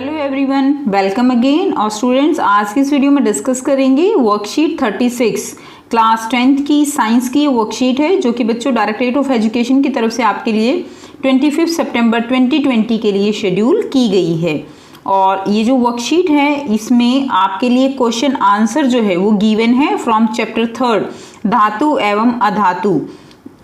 Hello everyone, welcome again. और students, आज की इस वीडियो में डिस्कस करेंगे वर्कशीट 36 क्लास 10th की साइंस की वर्कशीट है, जो कि बच्चों डायरेक्टरेट ऑफ एजुकेशन की तरफ से आपके लिए 25 सितंबर 2020 के लिए शेड्यूल की गई है। और ये जो वर्कशीट है, इसमें आपके लिए क्वेश्चन आंसर जो है वो गिवन है फ्रॉम चैप्टर 3 धातु एवं अधातु।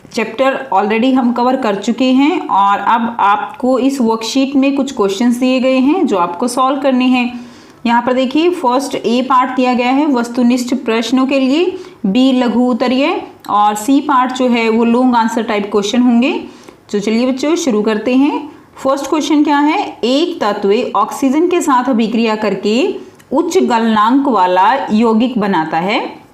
चैप्टर ऑलरेडी हम कवर कर चुके हैं और अब आपको इस वर्कशीट में कुछ क्वेश्चंस दिए गए हैं जो आपको सॉल्व करने हैं। यहाँ पर देखिए, फर्स्ट ए पार्ट दिया गया है वस्तुनिष्ठ प्रश्नों के लिए, बी लघु उत्तरीय और सी पार्ट जो है वो लॉन्ग आंसर टाइप क्वेश्चन होंगे। तो चलिए बच्चों शुरू करते हैं। फर्स्ट क्वेश्चन क्या है, एक तत्व ऑक्सीजन के साथ अभिक्रिया करके उच्च गलनांक वाला यौगिक बनाता है,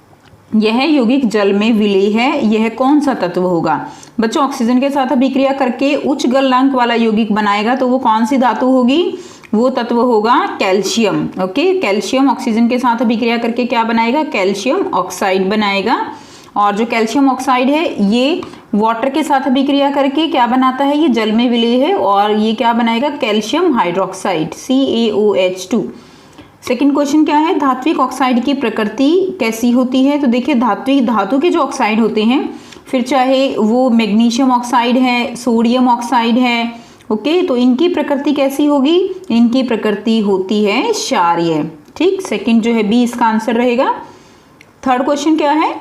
यह यौगिक जल में विलेय है, यह कौन सा तत्व होगा। बच्चों, ऑक्सीजन के साथ अभिक्रिया करके उच्च गलनांक वाला यौगिक बनाएगा तो वो कौन सी धातु होगी, वो तत्व होगा कैल्शियम। ओके, कैल्शियम ऑक्सीजन के साथ अभिक्रिया करके क्या बनाएगा, कैल्शियम ऑक्साइड बनाएगा। और जो कैल्शियम ऑक्साइड है ये वाटर के साथ अभिक्रिया करके क्या बनाता है, ये जल में विलेय है और ये क्या बनाएगा, calcium hydroxide CaOH2। Second question क्या है, धात्विक ऑक्साइड की प्रकृति कैसी होती है। तो देखिए, धातु के जो ऑक्साइड होते हैं, फिर चाहे वो मैग्नीशियम ऑक्साइड है, सोडियम ऑक्साइड है, ओके, तो इनकी प्रकृति कैसी होगी, इनकी प्रकृति होती है क्षारीय। ठीक, सेकंड जो है बी इसका आंसर रहेगा। थर्ड क्वेश्चन क्या है,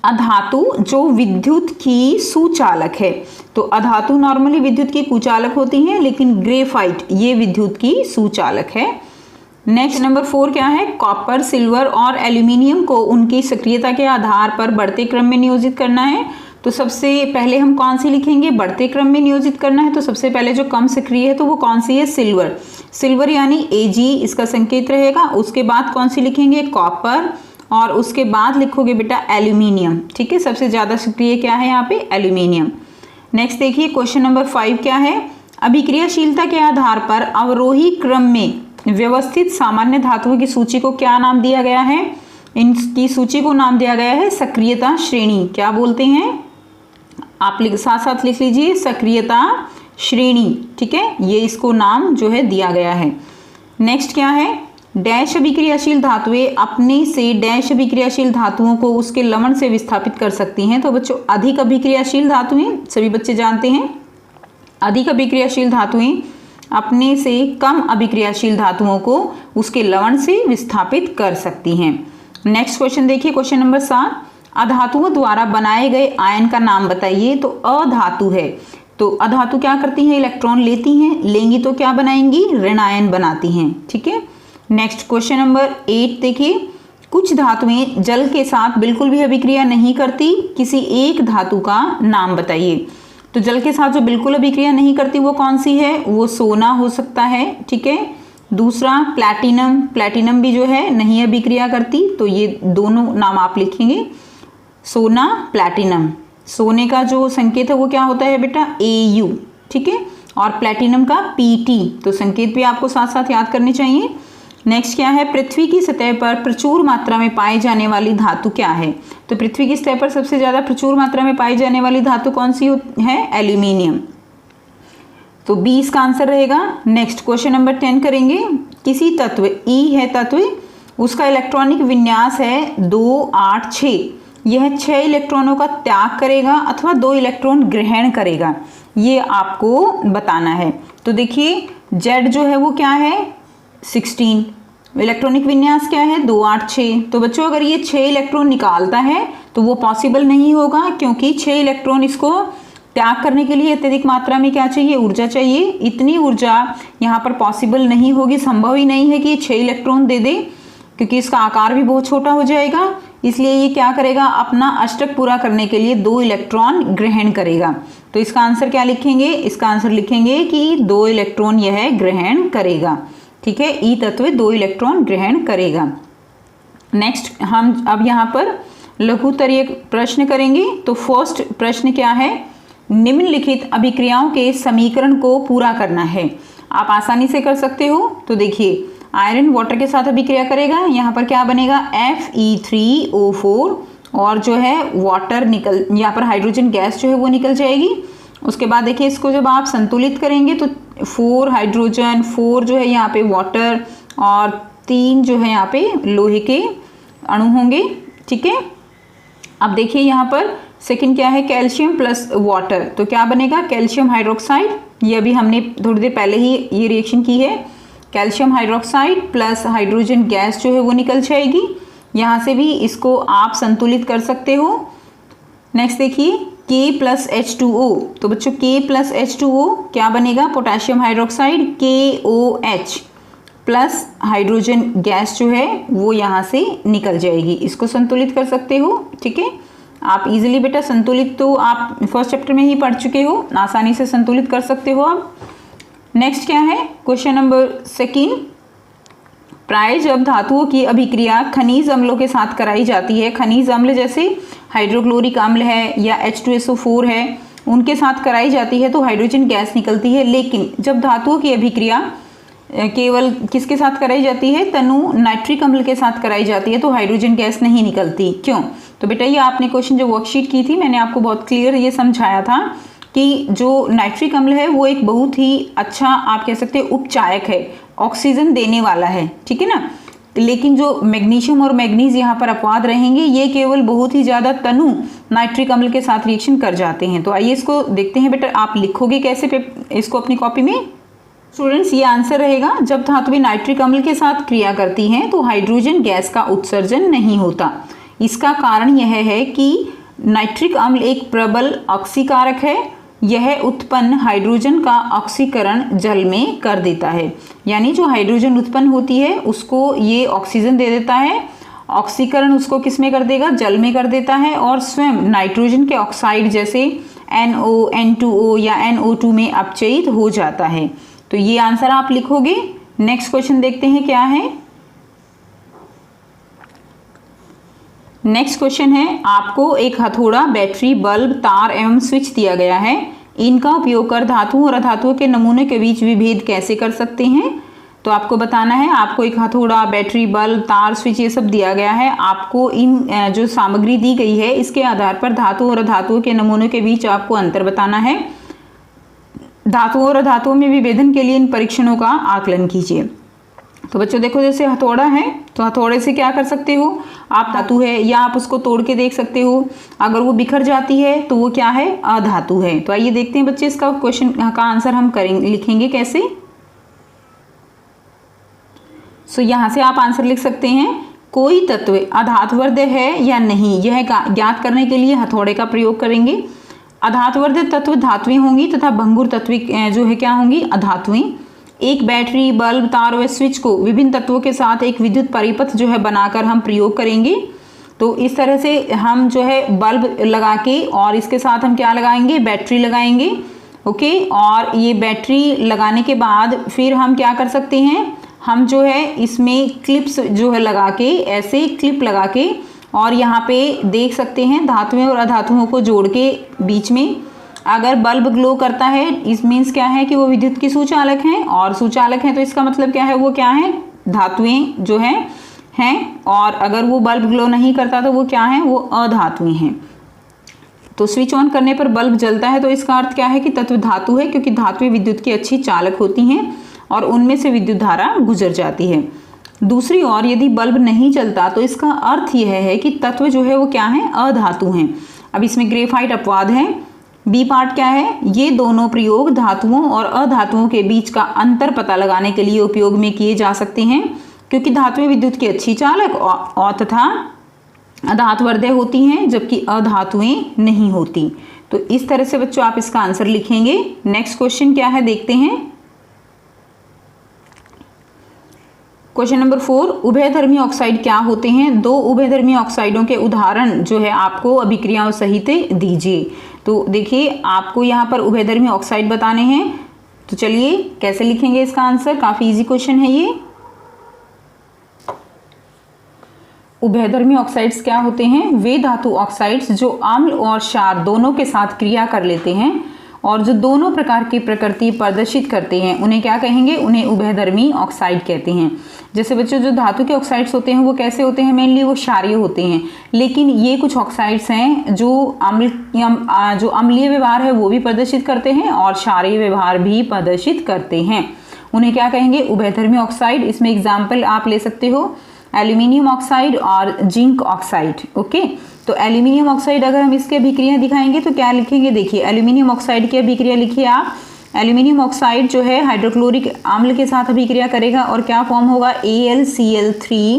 अधातु जो विद्युत की सुचालक है। तो अधातु नॉर्मली विद्युत की कुचालक होती हैं, लेकिन ग्रेफाइट ये विद्युत की सुचालक है। नेक्स्ट नंबर 4 क्या है, कॉपर, सिल्वर और एल्यूमिनियम को उनकी सक्रियता के आधार पर बढ़ते क्रम में नियोजित करना है। तो सबसे पहले हम कौन सी लिखेंगे, बढ़ते क्रम में नियोजित करना है। तो सबसे पहले जो कम सक्रिय है तो वो कौन सी है, सिल्वर। सिल्वर यानी Ag इसका संकेत रहेगा। उसके बाद कौन सी लिखेंगे, कॉपर, और उसके बाद लिखोगे बेटा एल्यूमिनियम। ठीक है, सबसे ज़्यादा सक्रिय क्या है यहाँ पे, एल्यूमिनियम। नेक्स्ट देखिए, क्वेश्चन नंबर 5 क्या है, अभिक्रियाशीलता के आधार पर अवरोही क्रम में व्यवस्थित सामान्य धातुओं की सूची को क्या नाम दिया गया है। इनकी सूची को नाम दिया गया है सक्रियता श्रेणी। क्या बोलते हैं, आप साथ साथ लिख लीजिए, सक्रियता श्रेणी। ठीक है, ये इसको नाम जो है दिया गया है। नेक्स्ट क्या है, डैश अभिक्रियाशील धातुएं अपने से डैश अभिक्रियाशील धातुओं को उसके लवण से विस्थापित कर सकती हैं। तो बच्चों, अधिक अभिक्रियाशील धातुएं सभी बच्चे जानते हैं, अधिक अभिक्रियाशील धातुएं अपने से कम अभिक्रियाशील धातुओं को उसके लवण से विस्थापित कर सकती हैं। नेक्स्ट क्वेश्चन देखिए, क्वेश्चन नंबर 7, अधातुओं द्वारा बनाए गए आयन का नाम बताइए। तो अधातु है, तो अधातु क्या करती हैं, इलेक्ट्रॉन लेती हैं, लेंगी तो क्या बनाएंगी, ऋण आयन बनाती हैं। ठीक है। नेक्स्ट क्वेश्चन नंबर 8 देखिए, कुछ धातुएं जल के साथ बिल्कुल भी अभिक्रिया नहीं करती, किसी एक धातु का नाम बताइए। तो जल के साथ जो बिल्कुल अभिक्रिया नहीं करती वो कौन सी है, वो सोना हो सकता है। ठीक है। दूसरा प्लैटिनम, प्लैटिनम भी जो है नहीं अभिक्रिया करती। तो ये दोनों नाम आप लिखेंगे, सोना, प्लैटिनम। सोने का जो संकेत है वो क्या होता है बेटा, Au। ठीक है, और प्लैटिनम का Pt। तो संकेत भी आपको साथ साथ याद करने चाहिए। नेक्स्ट क्या है, पृथ्वी की सतह पर प्रचुर मात्रा में पाई जाने वाली धातु क्या है। तो पृथ्वी की सतह पर सबसे ज्यादा प्रचुर मात्रा में पाई जाने वाली धातु कौन सी है, एल्यूमिनियम। तो बी इसका आंसर रहेगा। नेक्स्ट क्वेश्चन नंबर 10 करेंगे, किसी तत्व E है तत्व, उसका इलेक्ट्रॉनिक विन्यास है 2 8 6। यह 6 इलेक्ट्रॉनों का त्याग करेगा अथवा 2 इलेक्ट्रॉन ग्रहण करेगा, ये आपको बताना है। तो देखिए, Z जो है वो क्या है, 16। इलेक्ट्रॉनिक विन्यास क्या है, 2 8 6। तो बच्चों, अगर ये 6 इलेक्ट्रॉन निकालता है तो वो पॉसिबल नहीं होगा, क्योंकि 6 इलेक्ट्रॉन इसको त्याग करने के लिए अत्यधिक मात्रा में क्या चाहिए, ऊर्जा चाहिए। इतनी ऊर्जा यहाँ पर पॉसिबल नहीं होगी, संभव ही नहीं है कि ये 6 इलेक्ट्रॉन दे दे, क्योंकि इसका आकार भी बहुत छोटा हो जाएगा। इसलिए ये क्या करेगा, अपना अष्टक पूरा करने के लिए 2 इलेक्ट्रॉन ग्रहण करेगा। तो इसका आंसर क्या लिखेंगे, इसका आंसर लिखेंगे कि 2 इलेक्ट्रॉन यह ग्रहण करेगा। ठीक है, ई तत्व 2 इलेक्ट्रॉन ग्रहण करेगा। नेक्स्ट हम अब यहाँ पर लघुत्तरीय प्रश्न करेंगे। तो फर्स्ट प्रश्न क्या है, निम्नलिखित अभिक्रियाओं के समीकरण को पूरा करना है। आप आसानी से कर सकते हो। तो देखिए, आयरन वाटर के साथ अभिक्रिया करेगा, यहाँ पर क्या बनेगा, Fe3O4, और जो है वाटर निकल, यहाँ पर हाइड्रोजन गैस जो है वो निकल जाएगी। उसके बाद देखिए, इसको जब आप संतुलित करेंगे तो 4 हाइड्रोजन, 4 जो है यहाँ पे वाटर और 3 जो है यहाँ पे लोहे के अणु होंगे। ठीक है, अब देखिए यहाँ पर सेकंड क्या है, कैल्शियम प्लस वाटर, तो क्या बनेगा, कैल्शियम हाइड्रोक्साइड। ये अभी हमने थोड़ी देर पहले ही ये रिएक्शन की है। Calcium hydroxide plus hydrogen gas जो है वो निकल जाएगी। यहाँ से भी इसको आप संतुलित कर सकते हो। नेक्स्ट देखिए K प्लस H2O, तो बच्चों K प्लस H2O क्या बनेगा, potassium hydroxide KOH plus hydrogen gas जो है वो यहाँ से निकल जाएगी, इसको संतुलित कर सकते हो। ठीक है, आप इजीली बेटा संतुलित तो आप फर्स्ट चैप्टर में ही पढ़ चुके हो, आसानी से संतुलित कर सकते हो आप। नेक्स्ट क्या है, क्वेश्चन नंबर सेकंड, प्राय जब धातुओं की अभिक्रिया खनिज अम्लों के साथ कराई जाती है, खनिज अम्ल जैसे हाइड्रोक्लोरिक अम्ल है या H2SO4 है, उनके साथ कराई जाती है तो हाइड्रोजन गैस निकलती है। लेकिन जब धातुओं की अभिक्रिया केवल किसके साथ कराई जाती है, तनु नाइट्रिक अम्ल के साथ कराई जाती है तो हाइड्रोजन गैस नहीं निकलती। क्यों, तो बेटा ये आपने क्वेश्चन जो वर्कशीट की थी मैंने आपको बहुत क्लियर ये समझाया था कि जो नाइट्रिक अम्ल है वो एक बहुत ही अच्छा आप कह सकते हैं उपचायक है, ऑक्सीजन देने वाला है। ठीक है ना, लेकिन जो मैग्नीशियम और मैग्नीज यहाँ पर अपवाद रहेंगे, ये केवल बहुत ही ज़्यादा तनु नाइट्रिक अम्ल के साथ रिएक्शन कर जाते हैं। तो आइए इसको देखते हैं बेटा, आप लिखोगे कैसे इसको अपनी कॉपी में। स्टूडेंट्स ये आंसर रहेगा, जब धातुएं नाइट्रिक अम्ल के साथ क्रिया करती हैं तो हाइड्रोजन गैस का उत्सर्जन नहीं होता। इसका कारण यह है कि नाइट्रिक अम्ल एक प्रबल ऑक्सीकारक है, यह उत्पन्न हाइड्रोजन का ऑक्सीकरण जल में कर देता है। यानी जो हाइड्रोजन उत्पन्न होती है उसको ये ऑक्सीजन दे देता है, ऑक्सीकरण उसको किस में कर देगा, जल में कर देता है, और स्वयं नाइट्रोजन के ऑक्साइड जैसे NO, N2O या NO2 में अपचयित हो जाता है। तो ये आंसर आप लिखोगे। नेक्स्ट क्वेश्चन देखते हैं क्या है। नेक्स्ट क्वेश्चन है, आपको एक हथौड़ा, बैटरी, बल्ब, तार एवं स्विच दिया गया है। इनका उपयोग कर धातुओं और अधातुओं के नमूने के बीच विभेद कैसे कर सकते हैं। तो आपको बताना है, आपको एक हथौड़ा, बैटरी, बल्ब, तार, स्विच ये सब दिया गया है। आपको इन जो सामग्री दी गई है इसके आधार पर धातुओं और अधातुओं के नमूनों के बीच आपको अंतर बताना है। धातुओं और अधातुओं में विभेदन के लिए इन परीक्षणों का आकलन कीजिए। तो बच्चों देखो, जैसे हथौड़ा है तो हथौड़े से क्या कर सकते हो आप, धातु है या आप उसको तोड़ के देख सकते हो, अगर वो बिखर जाती है तो वो क्या है, अधातु है। तो आइए देखते हैं बच्चे इसका क्वेश्चन का आंसर हम करेंगे, लिखेंगे कैसे। सो यहाँ से आप आंसर लिख सकते हैं, कोई तत्व अधातुवर्ध है या नहीं यह ज्ञात करने के लिए हथौड़े का प्रयोग करेंगे। अधातुवर्ध तत्व धातुएं होंगी तथा भंगुर तत्व जो है क्या होंगी, अधातुएं। एक बैटरी, बल्ब, तार व स्विच को विभिन्न तत्वों के साथ एक विद्युत परिपथ जो है बनाकर हम प्रयोग करेंगे। तो इस तरह से हम जो है बल्ब लगा के और इसके साथ हम क्या लगाएंगे, बैटरी लगाएंगे। ओके, और ये बैटरी लगाने के बाद फिर हम क्या कर सकते हैं, हम जो है इसमें क्लिप्स जो है लगा के, ऐसे क्लिप लगा के, और यहाँ पे देख सकते हैं धातुएं और अधातुओं को जोड़ के बीच में अगर बल्ब ग्लो करता है, इस मीन्स क्या है कि वो विद्युत की सुचालक हैं, और सुचालक हैं तो इसका मतलब क्या है, वो क्या है, धातुएं जो हैं। और अगर वो बल्ब ग्लो नहीं करता तो वो क्या है, वो अधातुएं हैं। तो स्विच ऑन करने पर बल्ब जलता है तो इसका अर्थ क्या है कि तत्व धातु है, क्योंकि धातुएं विद्युत की अच्छी चालक होती हैं और उनमें से विद्युत धारा गुजर जाती है। दूसरी ओर यदि बल्ब नहीं जलता तो इसका अर्थ यह है कि तत्व जो है वो क्या है, अधातु हैं। अब इसमें ग्रेफाइट अपवाद है। बी पार्ट क्या है, ये दोनों प्रयोग धातुओं और अधातुओं के बीच का अंतर पता लगाने के लिए उपयोग में किए जा सकते हैं, क्योंकि धातुएं विद्युत की अच्छी चालक और तथा अधातुवर्धय होती हैं जबकि अधातुएं नहीं होती। तो इस तरह से बच्चों आप इसका आंसर लिखेंगे। नेक्स्ट क्वेश्चन क्या है देखते हैं। क्वेश्चन नंबर 4, उभयधर्मी ऑक्साइड क्या होते हैं। दो उभयधर्मी ऑक्साइडों के उदाहरण जो है आपको अभिक्रियाओं सहित दीजिए। तो देखिए आपको यहाँ पर उभयधर्मी ऑक्साइड बताने हैं, तो चलिए कैसे लिखेंगे इसका आंसर, काफी इजी क्वेश्चन है ये। उभयधर्मी ऑक्साइड्स क्या होते हैं, वे धातु ऑक्साइड्स जो अम्ल और क्षार दोनों के साथ क्रिया कर लेते हैं और जो दोनों प्रकार की प्रकृति प्रदर्शित करते हैं उन्हें क्या कहेंगे, उन्हें उभयधर्मी ऑक्साइड कहते हैं। जैसे बच्चों जो धातु के ऑक्साइड्स होते हैं वो कैसे होते हैं, मेनली वो क्षारीय होते हैं, लेकिन ये कुछ ऑक्साइड्स हैं जो अम्लीय व्यवहार है वो भी प्रदर्शित करते हैं और क्षारीय व्यवहार भी प्रदर्शित करते हैं। उन्हें क्या कहेंगे, उभयधर्मी ऑक्साइड। इसमें एग्जाम्पल आप ले सकते हो एल्यूमिनियम ऑक्साइड और जिंक ऑक्साइड। ओके, तो एल्यूमिनियम ऑक्साइड अगर हम इसकी अभिक्रिया दिखाएंगे तो क्या लिखेंगे, देखिए एल्यूमिनियम ऑक्साइड की अभिक्रिया लिखिए आप। एल्यूमिनियम ऑक्साइड जो है हाइड्रोक्लोरिक अम्ल के साथ अभिक्रिया करेगा और क्या फॉर्म होगा, AlCl3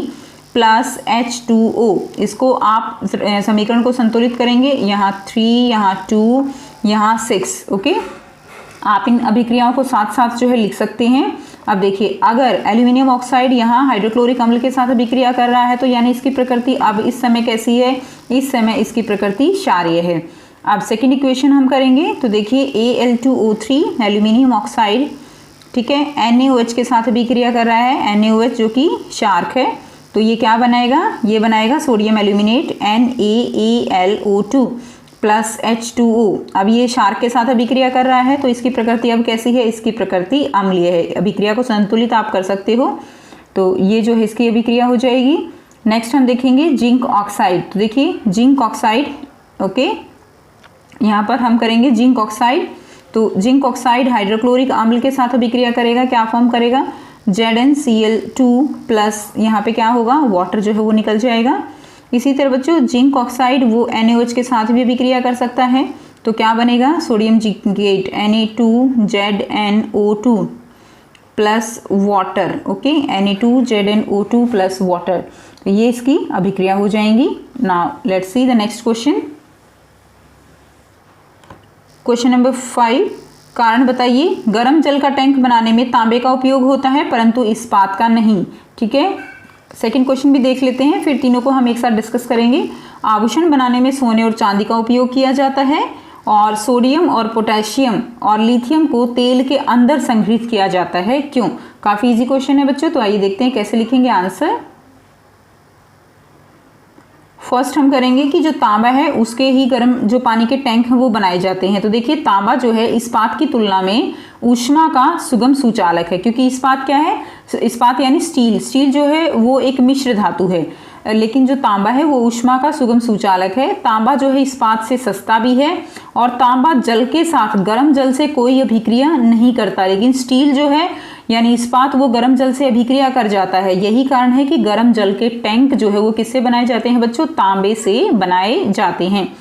प्लस H2O। इसको आप समीकरण को संतुलित करेंगे, यहाँ 3, यहाँ 2, यहाँ 6। ओके, आप इन अभिक्रियाओं को साथ साथ जो है लिख सकते हैं। अब देखिए अगर एल्यूमिनियम ऑक्साइड यहाँ हाइड्रोक्लोरिक अम्ल के साथ अभिक्रिया कर रहा है तो यानी इसकी प्रकृति अब इस समय कैसी है, इस समय इसकी प्रकृति क्षारीय है। अब सेकंड इक्वेशन हम करेंगे तो देखिए Al2O3 एल्यूमिनियम ऑक्साइड, ठीक है, NaOH के साथ अभिक्रिया कर रहा है, NaOH जो कि क्षारक है, तो ये क्या बनाएगा, ये बनाएगा sodium aluminate NaAlO2 plus H2O। अब ये क्षारक के साथ अभिक्रिया कर रहा है तो इसकी प्रकृति अब कैसी है, इसकी प्रकृति अम्लीय है। अभिक्रिया को संतुलित आप कर सकते हो, तो ये जो है इसकी अभिक्रिया हो जाएगी। नेक्स्ट हम देखेंगे जिंक ऑक्साइड। तो देखिए जिंक ऑक्साइड, ओके, यहाँ पर हम करेंगे जिंक ऑक्साइड। तो जिंक ऑक्साइड हाइड्रोक्लोरिक अम्ल के साथ अभिक्रिया करेगा, क्या फॉर्म करेगा, ZnCl2 प्लस यहाँ पे क्या होगा, वाटर जो है वो निकल जाएगा। इसी तरह बच्चों जिंक ऑक्साइड वो NaOH के साथ भी अभिक्रिया कर सकता है, तो क्या बनेगा, sodium zincate Na2ZnO2 plus water. Okay, Na2ZnO2 plus water, तो ये इसकी अभिक्रिया हो जाएंगी। Now let's see the next question. Question number 5, कारण बताइए। गर्म जल का टैंक बनाने में तांबे का उपयोग होता है परंतु इस्पात का नहीं। ठीक है, सेकंड क्वेश्चन भी देख लेते हैं, फिर तीनों को हम एक साथ डिस्कस करेंगे। आभूषण बनाने में सोने और चांदी का उपयोग किया जाता है और सोडियम और पोटेशियम और लिथियम को तेल के अंदर संग्रहित किया जाता है, क्यों। काफी इजी क्वेश्चन है बच्चों, तो आइए देखते हैं कैसे लिखेंगे आंसर। फर्स्ट हम करेंगे कि जो तांबा है उसके ही गर्म जो पानी के टैंक हैं वो बनाए जाते हैं। तो देखिए तांबा जो है इस्पात की तुलना में ऊष्मा का सुगम सुचालक है, क्योंकि इस्पात क्या है, इस्पात यानी स्टील जो है वो एक मिश्र धातु है, लेकिन जो तांबा है वो ऊष्मा का सुगम सुचालक है। तांबा जो है इस्पात से सस्ता भी है और तांबा जल के साथ गर्म जल से कोई अभिक्रिया नहीं करता, लेकिन स्टील जो है यानी इस्पात वो गर्म जल से अभिक्रिया कर जाता है। यही कारण है कि गर्म जल के टैंक जो है वो किससे बनाए जाते हैं बच्चों, तांबे से बनाए जाते हैं।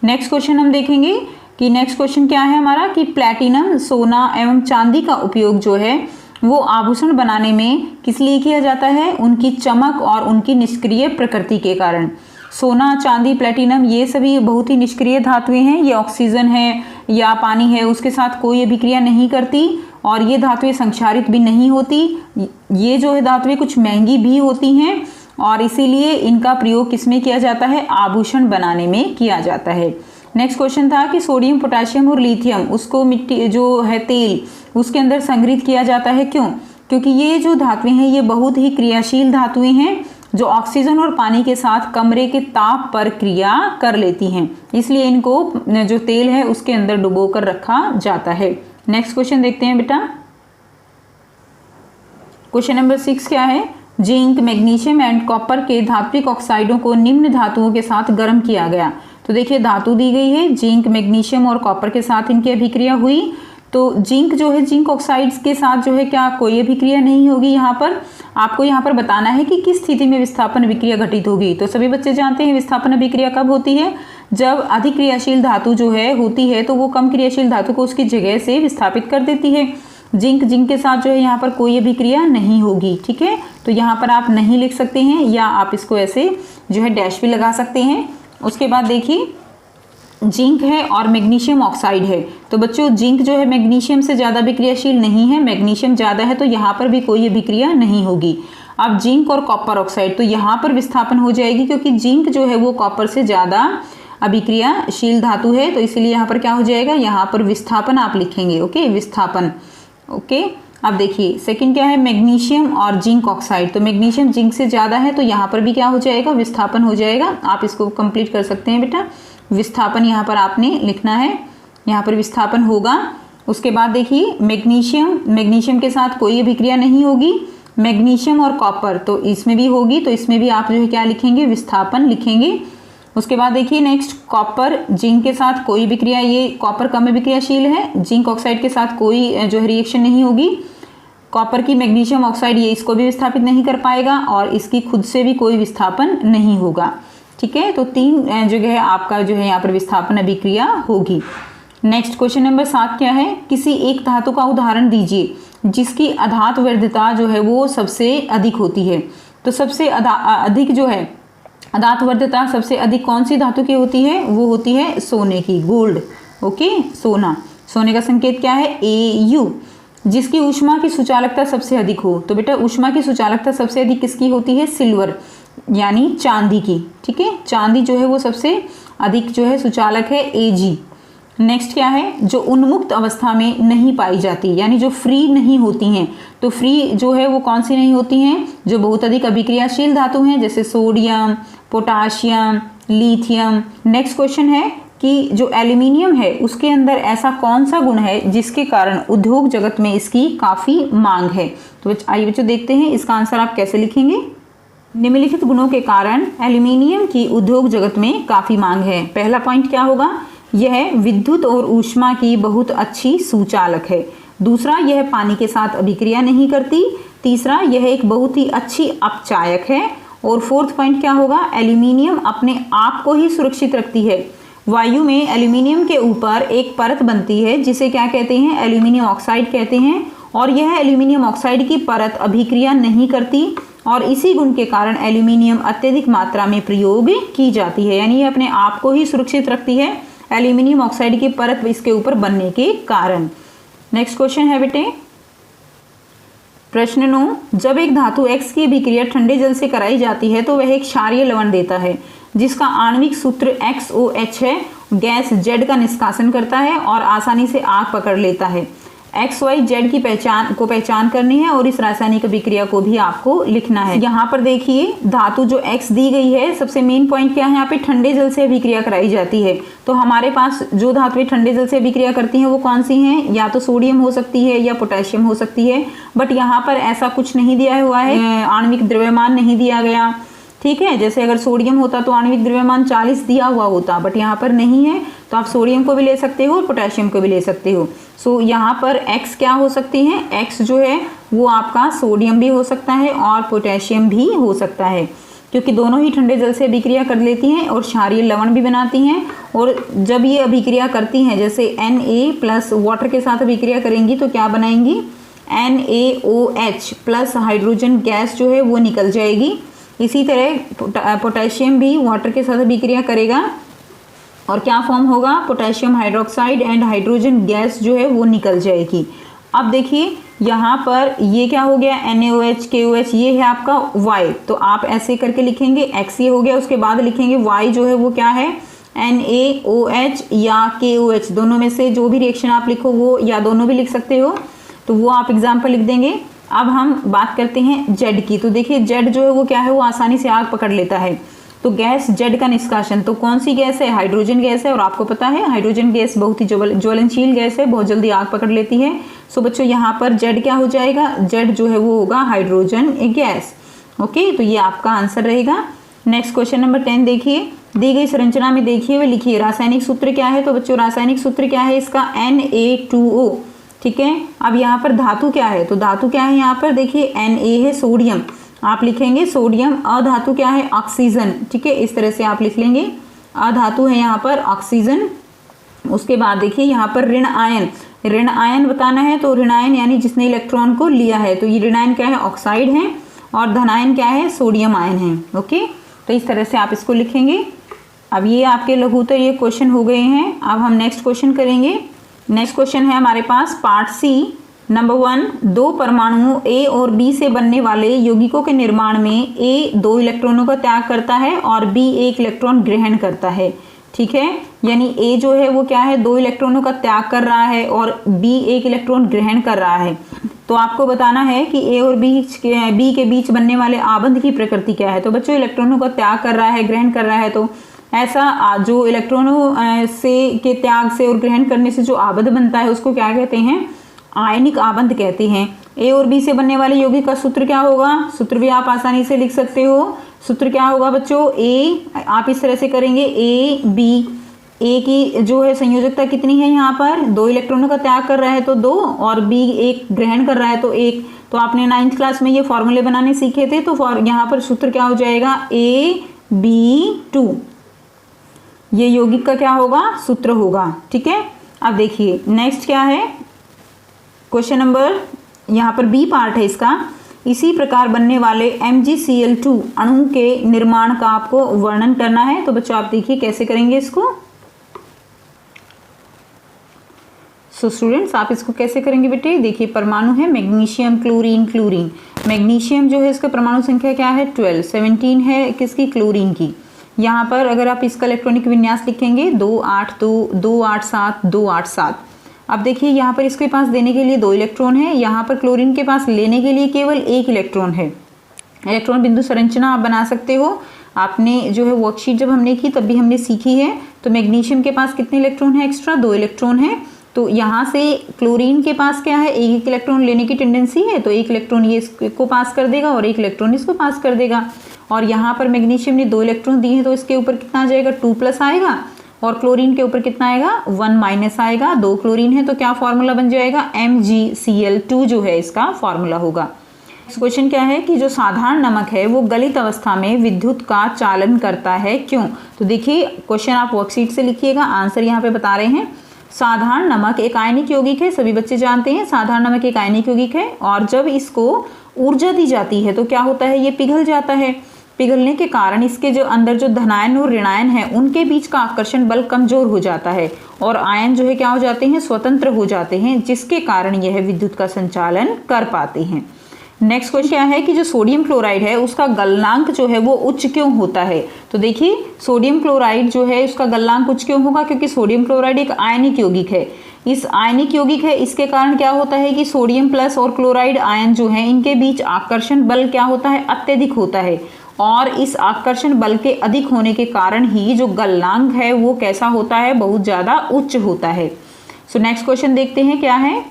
नेक्स्ट क्वेश्चन हम देखेंगे कि नेक्स्ट क्वेश्चन क्या है हमारा, कि प्लैटिनम, सोना एवं चांदी का उपयोग जो है वो आभूषण बनाने में किस लिए किया जाता है, उनकी चमक और उनकी निष्क्रिय प्रकृति के कारण। सोना, चांदी, प्लैटिनम ये सभी बहुत ही निष्क्रिय धातुएं हैं, ये ऑक्सीजन है या पानी है उसके साथ कोई अभिक्रिया नहीं करती और ये धातुएं संक्षारित भी नहीं होती। ये जो है धातुएं कुछ महंगी भी होती हैं और इसीलिए इनका प्रयोग किसमें किया जाता है, आभूषण बनाने में किया जाता है। नेक्स्ट क्वेश्चन था कि सोडियम, पोटेशियम और लिथियम उसको मिट्टी जो है तेल उसके अंदर संग्रहित किया जाता है, क्यों, क्योंकि ये जो धातुएं हैं ये बहुत ही क्रियाशील धातुएं हैं जो ऑक्सीजन और पानी के साथ कमरे के ताप पर क्रिया कर लेती हैं, इसलिए इनको जो तेल है उसके अंदर डुबो कर रखा जाता है। नेक्स्ट क्वेश्चन देखते हैं बेटा। क्वेश्चन नंबर 6 क्या है, जिंक, मैग्नीशियम एंड कॉपर के धात्विक ऑक्साइडों को निम्न धातुओं के साथ गर्म किया गया। तो देखिए धातु दी गई है, जिंक, मैग्नीशियम और कॉपर के साथ इनकी अभिक्रिया हुई। तो जिंक जो है जिंक ऑक्साइड्स के साथ जो है क्या कोई अभिक्रिया नहीं होगी। यहाँ पर आपको यहाँ पर बताना है कि किस स्थिति में विस्थापन अभिक्रिया घटित होगी। तो सभी बच्चे जानते हैं विस्थापन अभिक्रिया कब होती है, जब अधिक क्रियाशील धातु जो है होती है तो वो कम क्रियाशील धातु को उसकी जगह से विस्थापित कर देती है। जिंक के साथ जो है यहाँ पर कोई अभिक्रिया नहीं होगी। ठीक है, तो यहाँ पर आप नहीं लिख सकते हैं या आप इसको ऐसे जो है डैश भी लगा सकते हैं। उसके बाद देखिए जिंक है और मैग्नीशियम ऑक्साइड है। तो बच्चों जिंक जो है मैग्नीशियम से ज़्यादा अभिक्रियाशील नहीं है, मैग्नीशियम ज़्यादा है तो यहाँ पर भी कोई अभिक्रिया नहीं होगी। अब जिंक और कॉपर ऑक्साइड, तो यहाँ पर विस्थापन हो जाएगी क्योंकि जिंक जो है वो कॉपर से ज़्यादा अभिक्रियाशील धातु है, तो इसीलिए यहाँ पर क्या हो जाएगा, यहाँ पर विस्थापन आप लिखेंगे। ओके, विस्थापन। ओके, अब देखिए सेकंड क्या है, मैग्नीशियम और जिंक ऑक्साइड। तो मैग्नीशियम जिंक से ज़्यादा है तो यहाँ पर भी क्या हो जाएगा, विस्थापन हो जाएगा। आप इसको कंप्लीट कर सकते हैं बेटा, विस्थापन यहाँ पर आपने लिखना है। यहाँ पर विस्थापन होगा। उसके बाद देखिए मैग्नीशियम के साथ कोई अभिक्रिया नहीं होगी। मैग्नीशियम और कॉपर तो इसमें भी होगी, तो इसमें भी आप जो है क्या लिखेंगे, विस्थापन लिखेंगे। उसके बाद देखिए नेक्स्ट कॉपर जिंक के साथ कोई अभिक्रिया, ये कॉपर कम अभिक्रियाशील है, जिंक ऑक्साइड के साथ कोई जो है रिएक्शन नहीं होगी। कॉपर की मैग्नीशियम ऑक्साइड ये इसको भी विस्थापित नहीं कर पाएगा और इसकी खुद से भी कोई विस्थापन नहीं होगा। ठीक है, तो 3 जगह आपका जो है यहाँ पर विस्थापन अभिक्रिया होगी। नेक्स्ट क्वेश्चन नंबर 7 क्या है, किसी एक धातु का उदाहरण दीजिए जिसकी अधातु वर्ध्यता जो है वो सबसे अधिक होती है। तो सबसे अधिक जो है अधातु वर्ध्यता सबसे अधिक कौन सी धातु की होती है, वो होती है सोने की, गोल्ड। ओके, सोने का संकेत क्या है, Au। जिसकी ऊष्मा की सुचालकता सबसे अधिक हो, तो बेटा ऊष्मा की सुचालकता सबसे अधिक किसकी होती है, सिल्वर यानी चांदी की। ठीक है, चांदी जो है वो सबसे अधिक जो है सुचालक है, Ag। नेक्स्ट क्या है, जो उन्मुक्त अवस्था में नहीं पाई जाती यानी जो फ्री नहीं होती हैं, तो फ्री जो है वो कौन सी नहीं होती हैं, जो बहुत अधिक अभिक्रियाशील धातु हैं, जैसे sodium, potassium, lithium. Next question है कि जो एल्यूमिनियम है उसके अंदर ऐसा कौन सा गुण है जिसके कारण उद्योग जगत में इसकी काफ़ी मांग है। तो आइए बच्चों देखते हैं इसका आंसर आप कैसे लिखेंगे। निम्नलिखित गुणों के कारण एल्यूमिनियम की उद्योग जगत में काफ़ी मांग है। पहला पॉइंट क्या होगा, यह विद्युत और ऊष्मा की बहुत अच्छी सुचालक है। दूसरा, यह पानी के साथ अभिक्रिया नहीं करती। तीसरा, यह एक बहुत ही अच्छी अपचायक है। और फोर्थ पॉइंट क्या होगा, एल्यूमिनियम अपने आप को ही सुरक्षित रखती है। वायु में एल्यूमिनियम के ऊपर एक परत बनती है जिसे क्या कहते हैं, एल्यूमिनियम ऑक्साइड कहते हैं। और यह एल्यूमिनियम ऑक्साइड की परत अभिक्रिया नहीं करती और इसी गुण के कारण एल्यूमिनियम अत्यधिक मात्रा में प्रयोग की जाती है, यानी ये अपने आप को ही सुरक्षित रखती है एल्यूमिनियम ऑक्साइड की परत इसके ऊपर बनने के कारण। नेक्स्ट क्वेश्चन है बेटे, प्रश्न 9, जब एक धातु X की अभिक्रिया ठंडे जल से कराई जाती है तो वह एक क्षारीय लवण देता है जिसका आणविक सूत्र XOH है। गैस Z का निष्कासन करता है और आसानी से आग पकड़ लेता है। XYZ की पहचान करनी है और इस रासायनिक अभिक्रिया को भी आपको लिखना है। यहाँ पर देखिए धातु जो X दी गई है, सबसे मेन पॉइंट क्या है, यहाँ पे ठंडे जल से अभिक्रिया कराई जाती है। तो हमारे पास जो धातुएं ठंडे जल से अभिक्रिया करती हैं वो कौन सी हैं, या तो सोडियम हो सकती है या पोटेशियम हो सकती है। बट यहाँ पर ऐसा कुछ नहीं दिया हुआ है, आणविक द्रव्यमान नहीं दिया गया। ठीक है, जैसे अगर सोडियम होता तो आणविक द्रव्यमान 40 दिया हुआ होता, बट यहाँ पर नहीं है, तो आप सोडियम को भी ले सकते हो और पोटेशियम को भी ले सकते हो। सो यहाँ पर X क्या हो सकती है, X जो है वो आपका सोडियम भी हो सकता है और पोटेशियम भी हो सकता है, क्योंकि दोनों ही ठंडे जल से अभिक्रिया कर लेती हैं और क्षारीय लवण भी बनाती हैं। और जब ये अभिक्रिया करती हैं, जैसे Na प्लस वाटर के साथ अभिक्रिया करेंगी तो क्या बनाएंगी, NaOH प्लस हाइड्रोजन गैस जो है वो निकल जाएगी। इसी तरह पोटेशियम भी वाटर के साथ अभिक्रिया करेगा और क्या फॉर्म होगा, potassium hydroxide and hydrogen gas जो है वो निकल जाएगी। अब देखिए यहाँ पर ये क्या हो गया, NaOH KOH, ये है आपका Y, तो आप ऐसे करके लिखेंगे, X ये हो गया, उसके बाद लिखेंगे Y जो है वो क्या है, NaOH या KOH, दोनों में से जो भी रिएक्शन आप लिखो वो, या दोनों भी लिख सकते हो, तो वो आप एग्जाम्पल लिख देंगे। अब हम बात करते हैं Z की। तो देखिए Z जो है वो क्या है, वो आसानी से आग पकड़ लेता है। तो गैस Z का निष्कासन, तो कौन सी गैस है, हाइड्रोजन गैस है। और आपको पता है हाइड्रोजन गैस बहुत ही ज्वलनशील गैस है, बहुत जल्दी आग पकड़ लेती है। सो बच्चों यहाँ पर Z क्या हो जाएगा, Z जो है वो होगा हाइड्रोजन गैस। ओके, तो ये आपका आंसर रहेगा। नेक्स्ट क्वेश्चन नंबर 10 देखिए, दी गई संरचना में देखिए वे लिखिए रासायनिक सूत्र क्या है। तो बच्चों रासायनिक सूत्र क्या है इसका, Na2O। ठीक है, अब यहाँ पर धातु क्या है, तो धातु क्या है यहाँ पर देखिए, Na है सोडियम, आप लिखेंगे सोडियम। अधातु क्या है, ऑक्सीजन। ठीक है, इस तरह से आप लिख लेंगे, अधातु है यहाँ पर ऑक्सीजन। उसके बाद देखिए यहाँ पर ऋण आयन, ऋण आयन बताना है, तो ऋण आयन यानी जिसने इलेक्ट्रॉन को लिया है, तो ये ऋण आयन क्या है, ऑक्साइड है। और धन आयन क्या है, सोडियम आयन है। ओके, तो इस तरह से आप इसको लिखेंगे। अब ये आपके लघुत्तर ये क्वेश्चन हो गए हैं। अब हम नेक्स्ट क्वेश्चन करेंगे। नेक्स्ट क्वेश्चन है हमारे पास पार्ट सी, नंबर 1, 2 परमाणुओं A और B से बनने वाले यौगिकों के निर्माण में A 2 इलेक्ट्रॉनों का त्याग करता है और B 1 इलेक्ट्रॉन ग्रहण करता है। ठीक है, यानी A जो है वो क्या है, 2 इलेक्ट्रॉनों का त्याग कर रहा है और B 1 इलेक्ट्रॉन ग्रहण कर रहा है। तो आपको बताना है कि A और B के बीच बनने वाले आबंध की प्रकृति क्या है। तो बच्चों इलेक्ट्रॉनों का त्याग कर रहा है, ग्रहण कर रहा है, तो ऐसा जो इलेक्ट्रॉनों से के त्याग से और ग्रहण करने से जो आबंध बनता है उसको क्या कहते हैं? आयनिक आबंध कहते हैं। ए और बी से बनने वाले यौगिक का सूत्र क्या होगा? सूत्र भी आप आसानी से लिख सकते हो। सूत्र क्या होगा बच्चों? ए, आप इस तरह से करेंगे ए बी, ए की जो है संयोजकता कितनी है? यहाँ पर 2 इलेक्ट्रॉनों का त्याग कर रहा है तो 2, और बी 1 ग्रहण कर रहा है तो 1। तो आपने 9th क्लास में ये फॉर्मूले बनाने सीखे थे, तो यहाँ पर सूत्र क्या हो जाएगा? AB2, ये यौगिक का क्या होगा? सूत्र होगा। ठीक है, अब देखिए नेक्स्ट क्या है, क्वेश्चन नंबर यहाँ पर बी पार्ट है इसका। इसी प्रकार बनने वाले MgCl2 अणु के निर्माण का आपको वर्णन करना है। तो बच्चों आप देखिए कैसे करेंगे इसको। सो स्टूडेंट्स आप इसको कैसे करेंगे बेटे? देखिए परमाणु है मैग्नीशियम, क्लोरीन, क्लोरीन। मैग्नीशियम जो है इसका परमाणु संख्या क्या है? 12, 17 है किसकी? क्लोरीन की। यहाँ पर अगर आप इसका इलेक्ट्रॉनिक विन्यास लिखेंगे 2 8 2 2 8 7 2 8 7। अब देखिए यहाँ पर इसके पास देने के लिए 2 इलेक्ट्रॉन है, यहाँ पर क्लोरीन के पास लेने के लिए केवल 1 इलेक्ट्रॉन है। इलेक्ट्रॉन बिंदु संरचना आप बना सकते हो। आपने जो है वर्कशीट जब हमने की तब भी हमने सीखी है। तो मैग्नीशियम के पास कितने इलेक्ट्रॉन है? एक्स्ट्रा 2 इलेक्ट्रॉन है। तो यहाँ से क्लोरीन के पास क्या है? 1 इलेक्ट्रॉन लेने की टेंडेंसी है, तो 1 इलेक्ट्रॉन ये इसको पास कर देगा और 1 इलेक्ट्रॉन इसको पास कर देगा। और यहाँ पर मैग्नीशियम ने 2 इलेक्ट्रॉन दिए हैं तो इसके ऊपर कितना आ जाएगा? 2+ आएगा, और क्लोरीन के ऊपर कितना आएगा? 1- आएगा। 2 क्लोरीन है तो क्या फॉर्मूला बन जाएगा? MgCl2 जो है इसका फॉर्मूला होगा। क्वेश्चन क्या है कि जो साधारण नमक है वो गलित अवस्था में विद्युत का चालन करता है, क्यों? तो देखिए क्वेश्चन आप वर्कशीट से लिखिएगा, आंसर यहाँ पे बता रहे हैं। साधारण नमक एक आयनिक यौगिक है, सभी बच्चे जानते हैं साधारण नमक एक आयनिक यौगिक है, और जब इसको ऊर्जा दी जाती है तो क्या होता है? ये पिघल जाता है। पिघलने के कारण इसके जो अंदर जो धनायन और ऋणायन है उनके बीच का आकर्षण बल कमजोर हो जाता है, और आयन जो है क्या हो जाते हैं? स्वतंत्र हो जाते हैं, जिसके कारण यह विद्युत का संचालन कर पाते हैं। नेक्स्ट क्वेश्चन क्या है कि जो सोडियम क्लोराइड है उसका गलनांक जो है वो उच्च क्यों होता है? तो देखिए सोडियम क्लोराइड जो है उसका गलनांक उच्च क्यों होगा? क्योंकि सोडियम क्लोराइड एक आयनिक यौगिक है। इस आयनिक यौगिक है, इसके कारण क्या होता है कि सोडियम प्लस और क्लोराइड आयन जो है इनके बीच आकर्षण बल क्या होता है? अत्यधिक होता है, और इस आकर्षण बल के अधिक होने के कारण ही जो गलनांक है वो कैसा होता है? बहुत ज्यादा उच्च होता है। सो नेक्स्ट क्वेश्चन देखते हैं क्या है।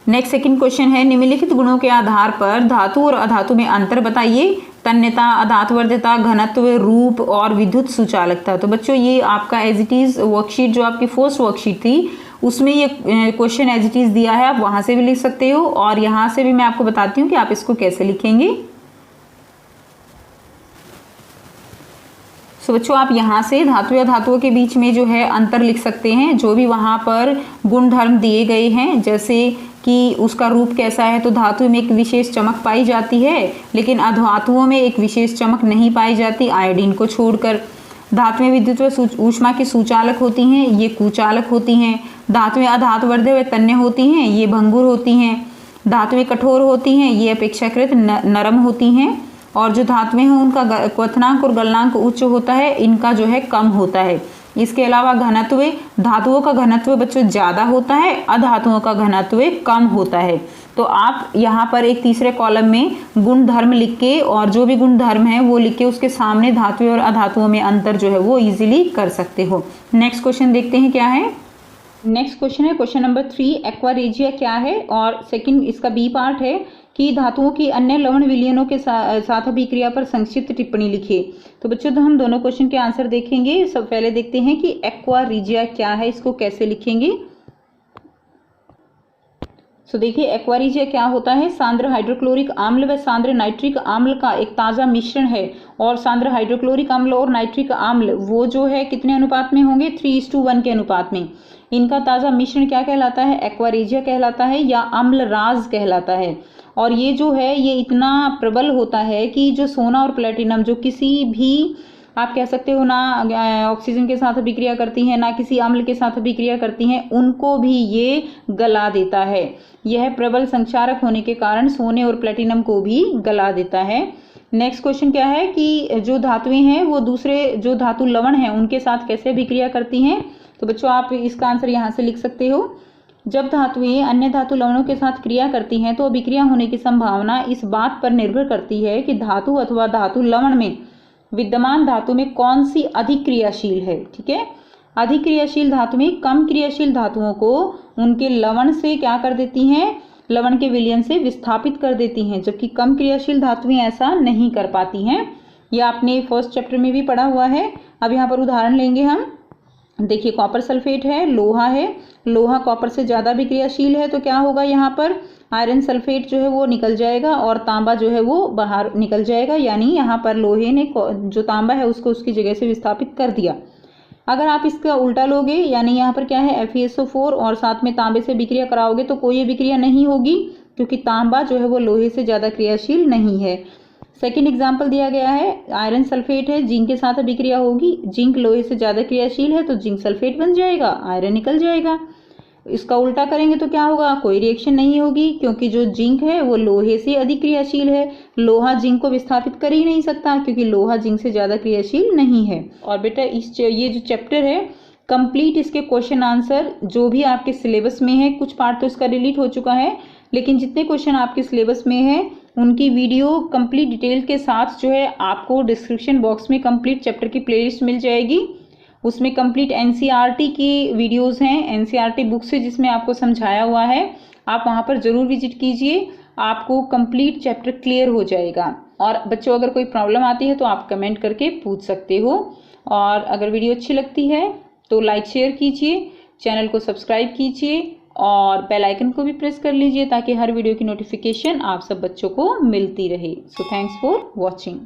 नेक्स्ट सेकंड क्वेश्चन है, निम्नलिखित गुणों के आधार पर धातु और अधातु में अंतर बताइए। तन्यता, अधातुवर्ध्यता, घनत्व, रूप और विद्युत सुचालकता। तो बच्चों ये आपका एज इट इज वर्कशीट जो आपकी फर्स्ट वर्कशीट थी उसमें ये क्वेश्चन एज इट इज दिया है, आप वहां से भी लिख सकते हो, और यहाँ से भी मैं आपको बताती हूँ कि आप इसको कैसे लिखेंगे। तो बच्चों आप यहाँ से धातु या धातुओं के बीच में जो है अंतर लिख सकते हैं, जो भी वहाँ पर गुण धर्म दिए गए हैं, जैसे कि उसका रूप कैसा है। तो धातु में एक विशेष चमक पाई जाती है, लेकिन अधातुओं में एक विशेष चमक नहीं पाई जाती, आयोडीन को छोड़कर। धातु में विद्युत व ऊष्मा की सुचालक होती हैं, ये कुचालक होती हैं। धातु में अधातुवर्ध्य व तन्य होती हैं, ये भंगुर होती हैं। धातु में कठोर होती हैं, ये अपेक्षाकृत नरम होती हैं। और जो धातुएं हैं उनका क्वथनांक और गलनांक उच्च होता है, इनका जो है कम होता है। इसके अलावा घनत्व, धातुओं का घनत्व बच्चों ज्यादा होता है, अधातुओं का घनत्व कम होता है। तो आप यहाँ पर एक तीसरे कॉलम में गुण धर्म लिख के, और जो भी गुण धर्म है वो लिख के उसके सामने धातुओं और अधातुओं में अंतर जो है वो इजीली कर सकते हो। नेक्स्ट क्वेश्चन देखते हैं क्या है। नेक्स्ट क्वेश्चन है क्वेश्चन नंबर 3, एक्वा रेजिया क्या है? और सेकंड इसका बी पार्ट है कि धातुओं की अन्य लवण विलयनों के साथ अभिक्रिया पर संक्षिप्त टिप्पणी लिखिए। तो बच्चों तो हम दोनों क्वेश्चन के आंसर देखेंगे। सब पहले देखते हैं कि एक्वा रेजिया क्या है, इसको कैसे लिखेंगे। सो देखिए एक्वा रेजिया क्या होता है? सांद्र हाइड्रोक्लोरिक अम्ल व सांद्र नाइट्रिक अम्ल का एक ताज़ा मिश्रण है, और सांद्र हाइड्रोक्लोरिक अम्ल और नाइट्रिक अम्ल वो जो है कितने अनुपात में होंगे? 3:1 के अनुपात में। इनका ताज़ा मिश्रण क्या कहलाता है? एक्वा रेजिया कहलाता है, या अम्ल राज कहलाता है। और ये जो है ये इतना प्रबल होता है कि जो सोना और प्लेटिनम जो किसी भी आप कह सकते हो ना ऑक्सीजन के साथ अभिक्रिया करती हैं, ना किसी अम्ल के साथ अभिक्रिया करती हैं, उनको भी ये गला देता है। यह प्रबल संक्षारक होने के कारण सोने और प्लेटिनम को भी गला देता है। नेक्स्ट क्वेश्चन क्या है कि जो धातुएं हैं वो दूसरे जो धातु लवण हैं उनके साथ कैसे अभिक्रिया करती हैं। तो बच्चों आप इसका आंसर यहाँ से लिख सकते हो। जब धातुएं अन्य धातु लवणों के साथ क्रिया करती हैं तो अभिक्रिया होने की संभावना इस बात पर निर्भर करती है कि धातु अथवा धातु लवण में विद्यमान धातु में कौन सी अधिक क्रियाशील है। ठीक है, अधिक क्रियाशील धातु में कम क्रियाशील धातुओं को उनके लवण से क्या कर देती हैं, लवण के विलयन से विस्थापित कर देती हैं, जबकि कम क्रियाशील धातुएं ऐसा नहीं कर पाती हैं। यह आपने फर्स्ट चैप्टर में भी पढ़ा हुआ है। अब यहाँ पर उदाहरण लेंगे हम। देखिए कॉपर सल्फेट है, लोहा है, लोहा कॉपर से ज़्यादा भी क्रियाशील है तो क्या होगा, यहाँ पर आयरन सल्फेट जो है वो निकल जाएगा और तांबा जो है वो बाहर निकल जाएगा, यानी यहाँ पर लोहे ने जो तांबा है उसको उसकी जगह से विस्थापित कर दिया। अगर आप इसका उल्टा लोगे, यानी यहाँ पर क्या है FeSO4 और साथ में तांबे से विक्रिया कराओगे तो कोई विक्रिया नहीं होगी, क्योंकि तांबा जो है वो लोहे से ज़्यादा क्रियाशील नहीं है। सेकेंड एग्जाम्पल दिया गया है, आयरन सल्फेट है, जिंक के साथ अभिक्रिया होगी, जिंक लोहे से ज़्यादा क्रियाशील है तो जिंक सल्फेट बन जाएगा, आयरन निकल जाएगा। इसका उल्टा करेंगे तो क्या होगा, कोई रिएक्शन नहीं होगी, क्योंकि जो जिंक है वो लोहे से अधिक क्रियाशील है, लोहा जिंक को विस्थापित कर ही नहीं सकता क्योंकि लोहा जिंक से ज़्यादा क्रियाशील नहीं है। और बेटा ये जो चैप्टर है कंप्लीट, इसके क्वेश्चन आंसर जो भी आपके सिलेबस में है, कुछ पार्ट तो इसका डिलीट हो चुका है, लेकिन जितने क्वेश्चन आपके सिलेबस में है उनकी वीडियो कंप्लीट डिटेल के साथ जो है आपको डिस्क्रिप्शन बॉक्स में कंप्लीट चैप्टर की प्लेलिस्ट मिल जाएगी। उसमें कंप्लीट NCERT की वीडियोस हैं, NCERT बुक्स है जिसमें आपको समझाया हुआ है, आप वहां पर ज़रूर विजिट कीजिए, आपको कंप्लीट चैप्टर क्लियर हो जाएगा। और बच्चों अगर कोई प्रॉब्लम आती है तो आप कमेंट करके पूछ सकते हो। और अगर वीडियो अच्छी लगती है तो लाइक शेयर कीजिए, चैनल को सब्सक्राइब कीजिए और बेल आइकन को भी प्रेस कर लीजिए ताकि हर वीडियो की नोटिफिकेशन आप सब बच्चों को मिलती रहे। So thanks for watching.